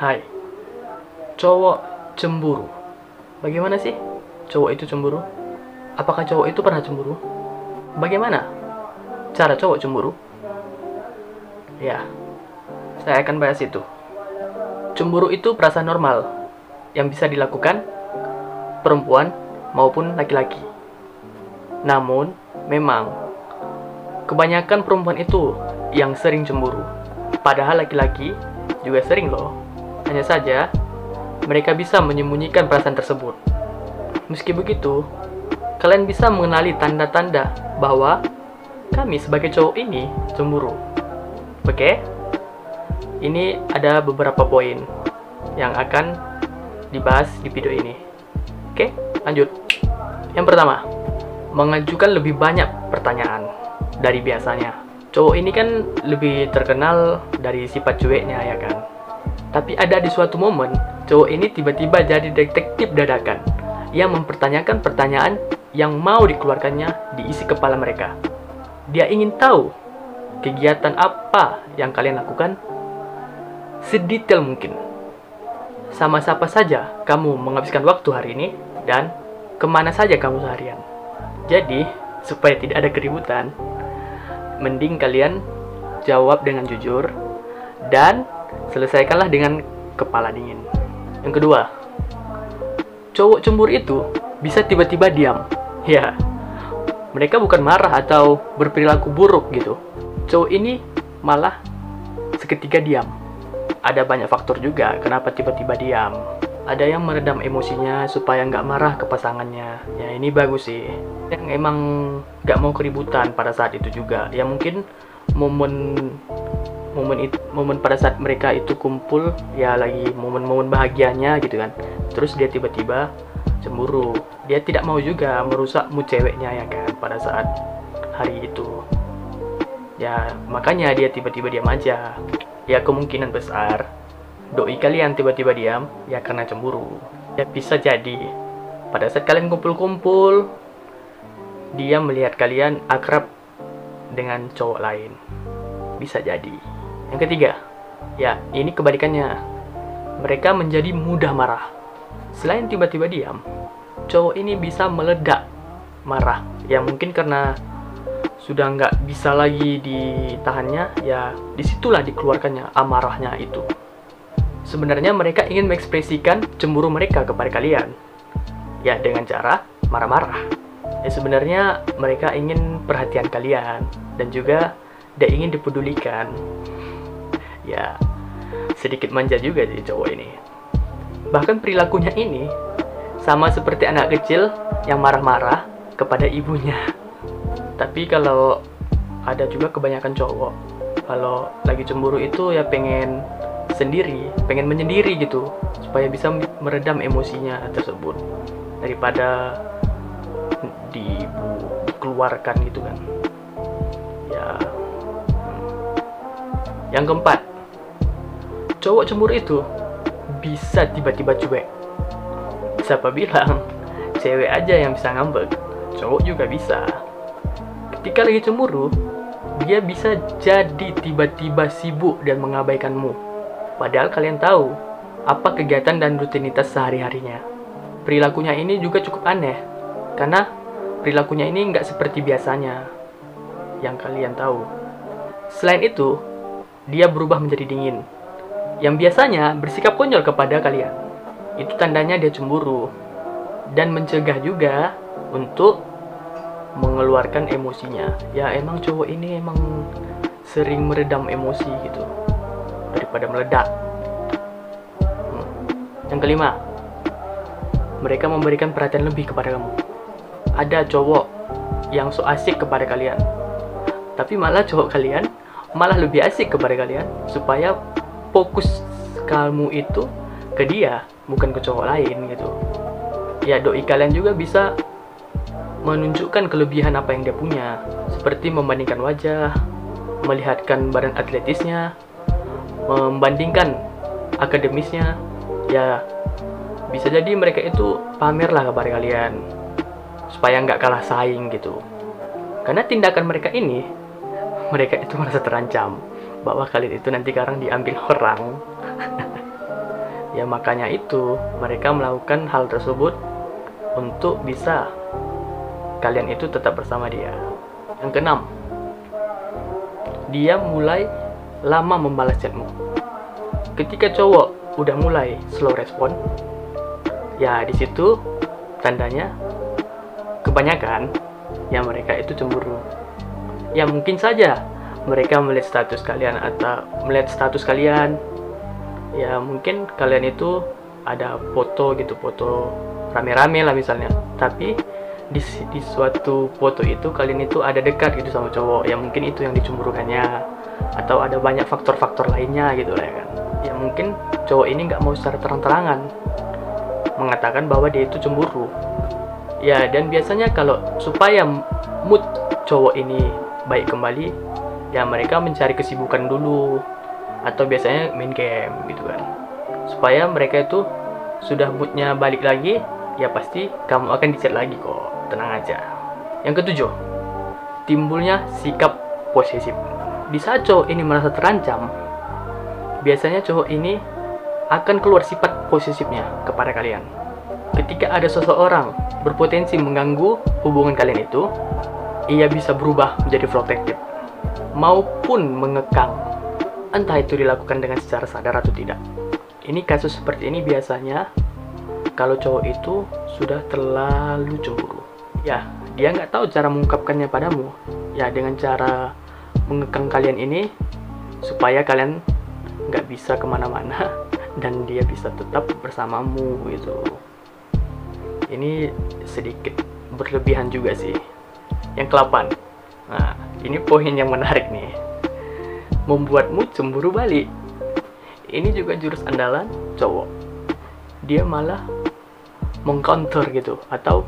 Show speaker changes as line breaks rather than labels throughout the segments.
Hai, cowok cemburu. Bagaimana sih cowok itu cemburu? Apakah cowok itu pernah cemburu? Bagaimana cara cowok cemburu? Ya, saya akan bahas itu. Cemburu itu perasaan normal yang bisa dilakukan perempuan maupun laki-laki. Namun, memang kebanyakan perempuan itu yang sering cemburu. Padahal laki-laki juga sering loh. Hanya saja, mereka bisa menyembunyikan perasaan tersebut. Meski begitu, kalian bisa mengenali tanda-tanda bahwa kami sebagai cowok ini cemburu. Oke? Ini ada beberapa poin yang akan dibahas di video ini. Oke, lanjut. Yang pertama, mengajukan lebih banyak pertanyaan dari biasanya. Cowok ini kan lebih terkenal dari sifat cueknya, ya kan? Tapi ada di suatu momen, cowok ini tiba-tiba jadi detektif dadakan yang mempertanyakan pertanyaan yang mau dikeluarkannya di isi kepala mereka. Dia ingin tahu kegiatan apa yang kalian lakukan sedetail mungkin. Sama siapa saja kamu menghabiskan waktu hari ini dan kemana saja kamu seharian. Jadi, supaya tidak ada keributan, mending kalian jawab dengan jujur dan selesaikanlah dengan kepala dingin. Yang kedua, cowok cemburu itu bisa tiba-tiba diam. Ya, mereka bukan marah atau berperilaku buruk gitu. Cowok ini malah seketika diam. Ada banyak faktor juga kenapa tiba-tiba diam. Ada yang meredam emosinya supaya nggak marah ke pasangannya. Ya, ini bagus sih. Yang emang nggak mau keributan pada saat itu juga. Ya mungkin momen pada saat mereka itu kumpul, ya lagi momen-momen bahagianya gitu kan. Terus dia tiba-tiba cemburu. Dia tidak mau juga merusak mood ceweknya, ya kan, pada saat hari itu. Ya makanya dia tiba-tiba diam aja. Ya kemungkinan besar doi kalian tiba-tiba diam ya karena cemburu. Ya bisa jadi pada saat kalian kumpul-kumpul, dia melihat kalian akrab dengan cowok lain. Bisa jadi. Yang ketiga, ya ini kebalikannya. Mereka menjadi mudah marah. Selain tiba-tiba diam, cowok ini bisa meledak marah. Ya mungkin karena sudah nggak bisa lagi ditahannya, ya disitulah dikeluarkannya amarahnya itu. Sebenarnya mereka ingin mengekspresikan cemburu mereka kepada kalian, ya dengan cara marah-marah. Ya sebenarnya mereka ingin perhatian kalian dan juga dia ingin dipedulikan. Ya sedikit manja juga jadi cowok ini. Bahkan perilakunya ini sama seperti anak kecil yang marah-marah kepada ibunya. Tapi kalau ada juga kebanyakan cowok, kalau lagi cemburu itu ya pengen sendiri, pengen menyendiri gitu, supaya bisa meredam emosinya tersebut daripada dikeluarkan gitu kan. Ya. Yang keempat, cowok cemburu itu bisa tiba-tiba cuek. Siapa bilang cewek aja yang bisa ngambek, cowok juga bisa. Ketika lagi cemburu, dia bisa jadi tiba-tiba sibuk dan mengabaikanmu. Padahal kalian tahu apa kegiatan dan rutinitas sehari-harinya. Perilakunya ini juga cukup aneh, karena perilakunya ini nggak seperti biasanya yang kalian tahu. Selain itu, dia berubah menjadi dingin, yang biasanya bersikap konyol kepada kalian. Itu tandanya dia cemburu, dan mencegah juga untuk mengeluarkan emosinya. Ya emang cowok ini emang sering meredam emosi gitu daripada meledak. Yang kelima, mereka memberikan perhatian lebih kepada kamu. Ada cowok yang so asik kepada kalian, tapi malah cowok kalian malah lebih asik kepada kalian, supaya fokus kamu itu ke dia, bukan ke cowok lain gitu. Ya doi kalian juga bisa menunjukkan kelebihan apa yang dia punya, seperti membandingkan wajah, melihatkan badan atletisnya, membandingkan akademisnya. Ya bisa jadi mereka itu pamerlah kepada kalian supaya nggak kalah saing gitu. Karena tindakan mereka ini, mereka itu merasa terancam bahwa kalian itu nanti sekarang diambil orang. Ya makanya itu mereka melakukan hal tersebut untuk bisa kalian itu tetap bersama dia. Yang keenam, dia mulai lama membalas chatmu. Ketika cowok udah mulai slow respon, ya di situ tandanya kebanyakan ya mereka itu cemburu. Ya mungkin saja mereka melihat status kalian atau melihat status kalian. Ya mungkin kalian itu ada foto gitu, foto rame-rame lah misalnya. Tapi di suatu foto itu kalian itu ada dekat gitu sama cowok. Ya mungkin itu yang dicemburukannya. Atau ada banyak faktor-faktor lainnya gitu lah ya kan. Ya mungkin cowok ini nggak mau secara terang-terangan mengatakan bahwa dia itu cemburu. Ya dan biasanya kalau supaya mood cowok ini baik kembali, ya mereka mencari kesibukan dulu. Atau biasanya main game gitu kan. Supaya mereka itu sudah moodnya balik lagi, ya pasti kamu akan dicat lagi kok, tenang aja. Yang ketujuh, timbulnya sikap posesif. Di saat cowok ini merasa terancam, biasanya cowok ini akan keluar sifat posesifnya kepada kalian. Ketika ada seseorang berpotensi mengganggu hubungan kalian itu, ia bisa berubah menjadi protektif maupun mengekang. Entah itu dilakukan dengan secara sadar atau tidak. Ini kasus seperti ini biasanya kalau cowok itu sudah terlalu cemburu. Ya, dia nggak tahu cara mengungkapkannya padamu. Ya, dengan cara mengekang kalian ini supaya kalian nggak bisa kemana-mana dan dia bisa tetap bersamamu gitu. Ini sedikit berlebihan juga sih. Yang ke-8. Nah, ini poin yang menarik nih. Membuatmu cemburu balik. Ini juga jurus andalan cowok. Dia malah mengcounter gitu atau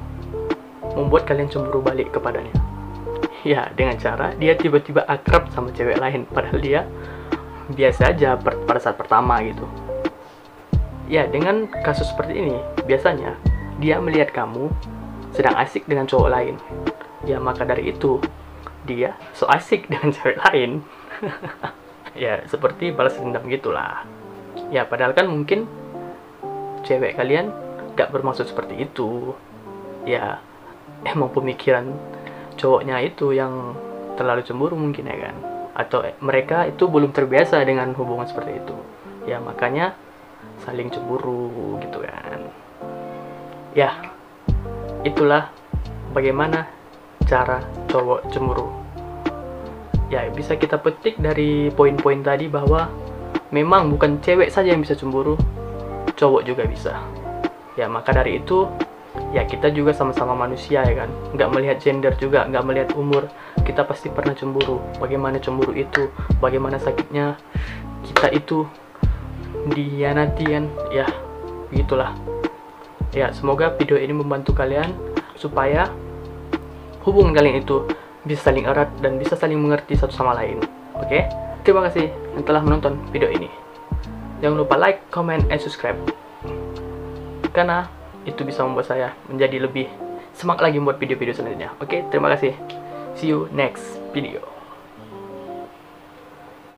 membuat kalian cemburu balik kepadanya. Ya, dengan cara dia tiba-tiba akrab sama cewek lain padahal dia biasa aja pada saat pertama gitu. Ya, dengan kasus seperti ini biasanya dia melihat kamu sedang asik dengan cowok lain. Ya, maka dari itu dia so asik dengan cewek lain. Ya, seperti balas dendam gitulah. Ya, padahal kan mungkin cewek kalian gak bermaksud seperti itu. Ya, emang pemikiran cowoknya itu yang terlalu cemburu mungkin ya kan. Atau mereka itu belum terbiasa dengan hubungan seperti itu. Ya, makanya saling cemburu gitu kan. Ya, itulah bagaimana cara cowok cemburu. Ya, bisa kita petik dari poin-poin tadi bahwa memang bukan cewek saja yang bisa cemburu, cowok juga bisa. Ya, maka dari itu, ya kita juga sama-sama manusia ya kan. Nggak melihat gender juga, nggak melihat umur. Kita pasti pernah cemburu. Bagaimana cemburu itu, bagaimana sakitnya kita itu dihianati kan. Ya, begitulah. Ya, semoga video ini membantu kalian supaya hubungan kalian itu bisa saling erat dan bisa saling mengerti satu sama lain. Oke? Terima kasih yang telah menonton video ini. Jangan lupa like, comment, and subscribe. Karena itu bisa membuat saya menjadi lebih semangat lagi membuat video-video selanjutnya. Oke? Terima kasih. See you next video.